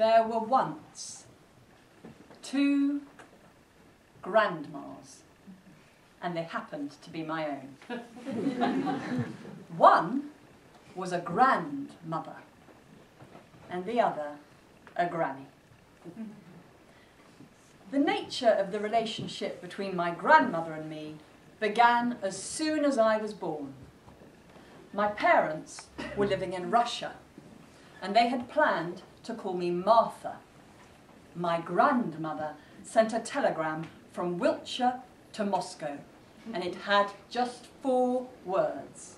There were once 2 grandmas, and they happened to be my own. One was a grandmother, and the other a granny. The nature of the relationship between my grandmother and me began as soon as I was born. My parents were living in Russia, and they had planned to call me Martha. My grandmother sent a telegram from Wiltshire to Moscow, and it had just 4 words.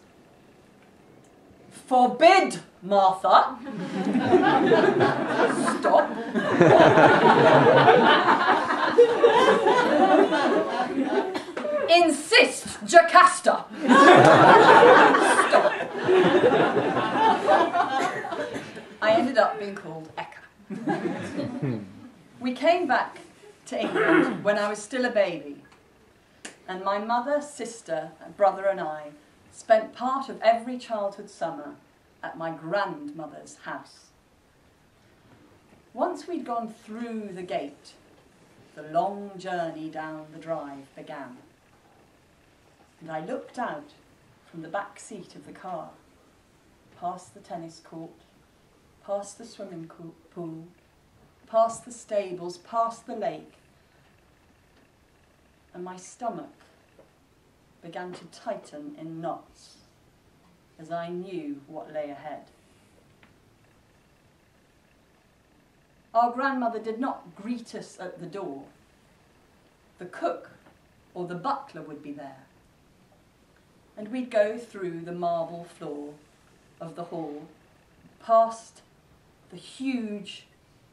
Forbid, Martha. Stop. Insist, Jocasta. Stop. I ended up being called Eka. We came back to England when I was still a baby, and my mother, sister, brother and I spent part of every childhood summer at my grandmother's house. Once we'd gone through the gate, the long journey down the drive began. And I looked out from the back seat of the car, past the tennis court, past the swimming pool, past the stables, past the lake, and my stomach began to tighten in knots as I knew what lay ahead. Our grandmother did not greet us at the door. The cook or the butler would be there, and we'd go through the marble floor of the hall, past the huge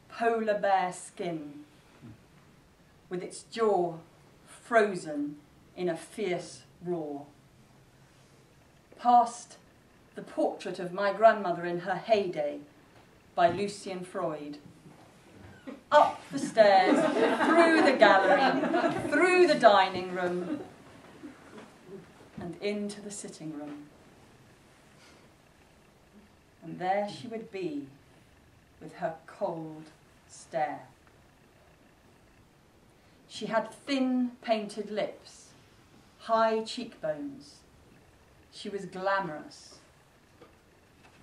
polar bear skin with its jaw frozen in a fierce roar, past the portrait of my grandmother in her heyday by Lucian Freud, up the stairs, through the gallery, through the dining room, and into the sitting room. And there she would be, with her cold stare. She had thin painted lips, high cheekbones. She was glamorous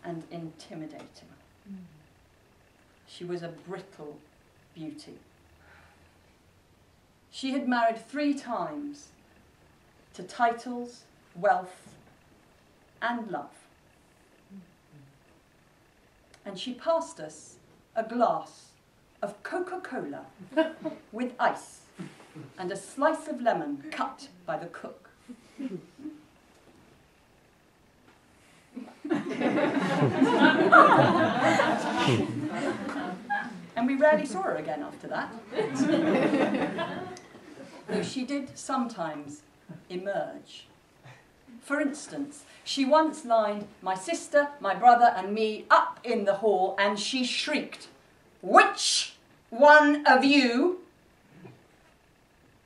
and intimidating. She was a brittle beauty. She had married 3 times to titles, wealth, and love. And she passed us a glass of Coca-Cola with ice and a slice of lemon cut by the cook. And we rarely saw her again after that. Though she did sometimes emerge. For instance, she once lined my sister, my brother and me up in the hall, and she shrieked, "Which one of you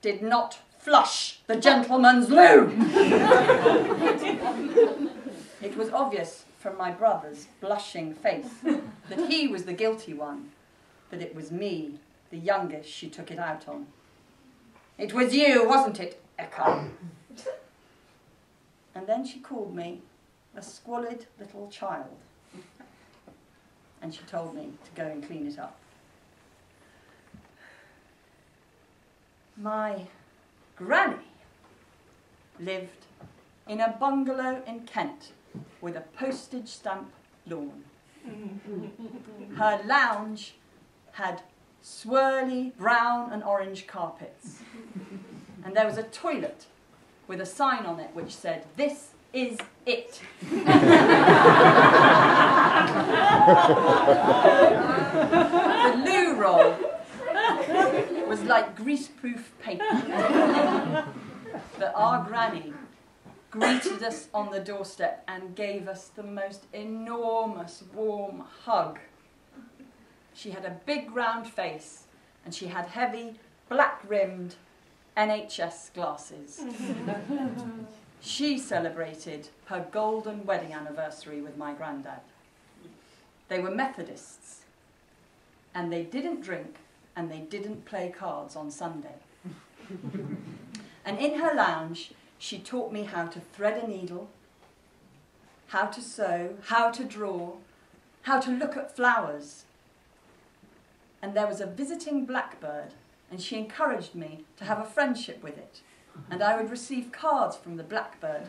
did not flush the gentleman's loo?" It was obvious from my brother's blushing face that he was the guilty one, but it was me, the youngest, she took it out on. "It was you, wasn't it, Eka?" And then she called me a squalid little child, and she told me to go and clean it up. My granny lived in a bungalow in Kent with a postage stamp lawn. Her lounge had swirly brown and orange carpets, and there was a toilet with a sign on it which said, "This is it." The loo roll was like greaseproof paper. But our granny greeted us on the doorstep and gave us the most enormous warm hug. She had a big round face, and she had heavy black-rimmed NHS glasses. She celebrated her golden wedding anniversary with my granddad. They were Methodists, and they didn't drink, and they didn't play cards on Sunday. And in her lounge, she taught me how to thread a needle, how to sew, how to draw, how to look at flowers. And there was a visiting blackbird, and she encouraged me to have a friendship with it. And I would receive cards from the blackbird,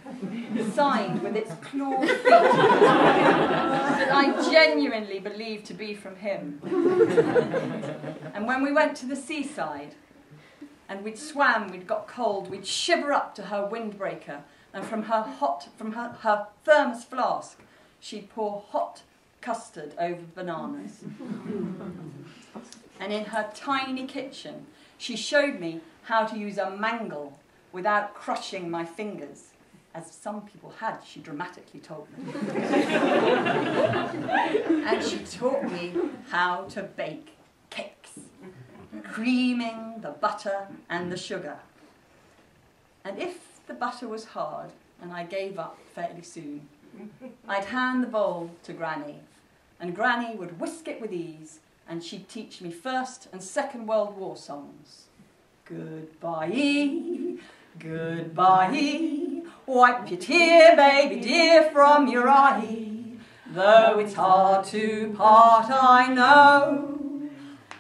signed with its clawed feet, that I genuinely believed to be from him. And when we went to the seaside, and we'd swam, we'd got cold, we'd shiver up to her windbreaker, and from her thermos flask, she'd pour hot custard over bananas. And in her tiny kitchen, she showed me how to use a mangle without crushing my fingers, as some people had, she dramatically told me. And she taught me how to bake cakes, creaming the butter and the sugar. And if the butter was hard and I gave up fairly soon, I'd hand the bowl to Granny, and Granny would whisk it with ease, and she'd teach me First and Second World War songs. Goodbye, goodbye, wipe your tear, baby dear, from your eye. Though it's hard to part, I know,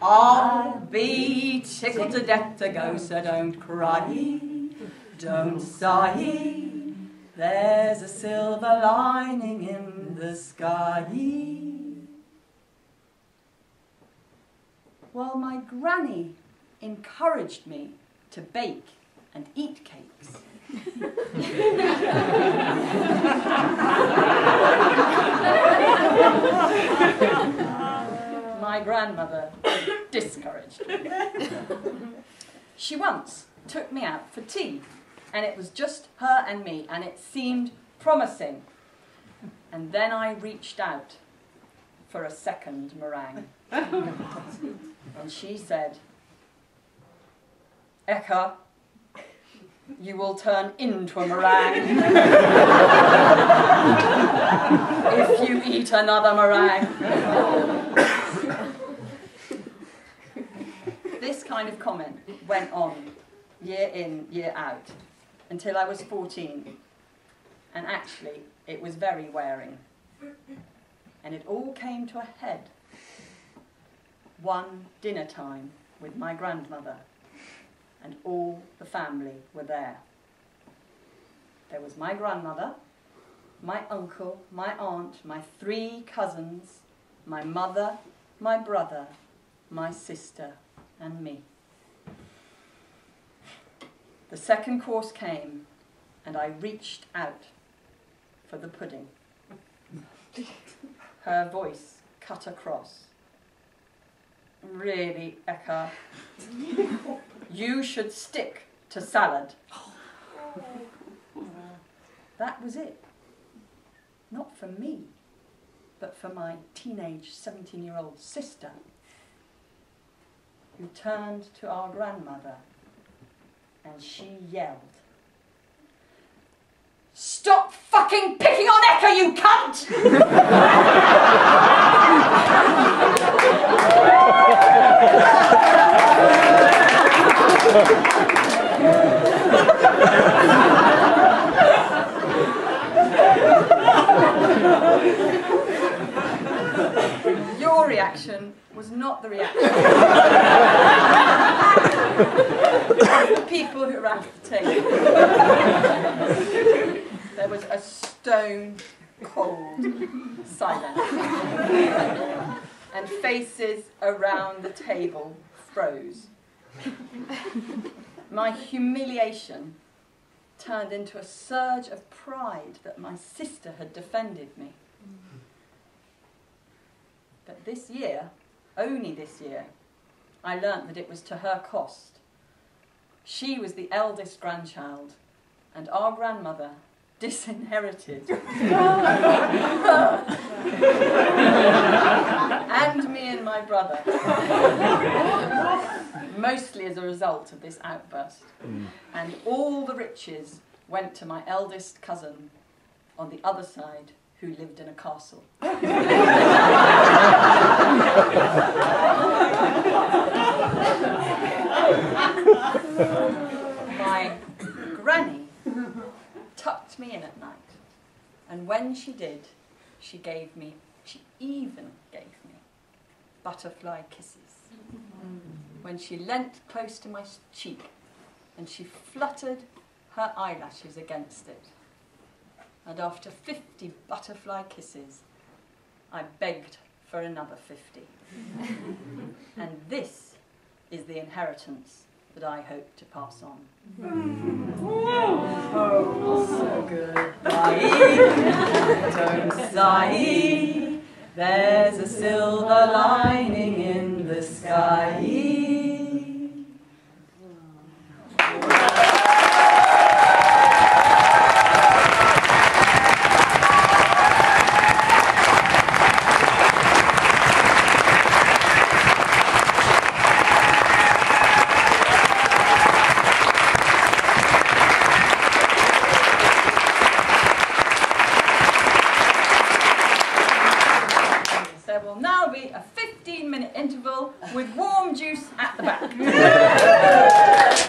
I'll be tickled to death to go, so don't cry, don't sigh. There's a silver lining in the sky. Well, my granny encouraged me to bake and eat cakes. My grandmother discouraged me. She once took me out for tea, and it was just her and me, and it seemed promising. And then I reached out for a second meringue. And she said, Eka, you will turn into a meringue if you eat another meringue. This kind of comment went on year in, year out, until I was 14. And actually, it was very wearing. And it all came to a head one dinner time with my grandmother, and all the family were there. There was my grandmother, my uncle, my aunt, my 3 cousins, my mother, my brother, my sister, and me. The second course came, and I reached out for the pudding. Her voice cut across. Really, Eka, you should stick to salad. That was it. Not for me, but for my teenage 17-year-old sister, who turned to our grandmother and she yelled, "Stop fucking picking on Eka, you cunt!" Your reaction was not the reaction of the people who were at the table. There was a stone cold silence, and faces around the table froze. My humiliation turned into a surge of pride that my sister had defended me. But this year, only this year, I learnt that it was to her cost. She was the eldest grandchild, and our grandmother disinherited her and me and my brother, mostly as a result of this outburst. And all the riches went to my eldest cousin on the other side, who lived in a castle. My granny tucked me in at night, and when she did, she even gave me butterfly kisses. When she leant close to my cheek and she fluttered her eyelashes against it. And after 50 butterfly kisses, I begged for another 50. And this is the inheritance that I hope to pass on. Oh, so good. Don't sigh, there's a silver lining in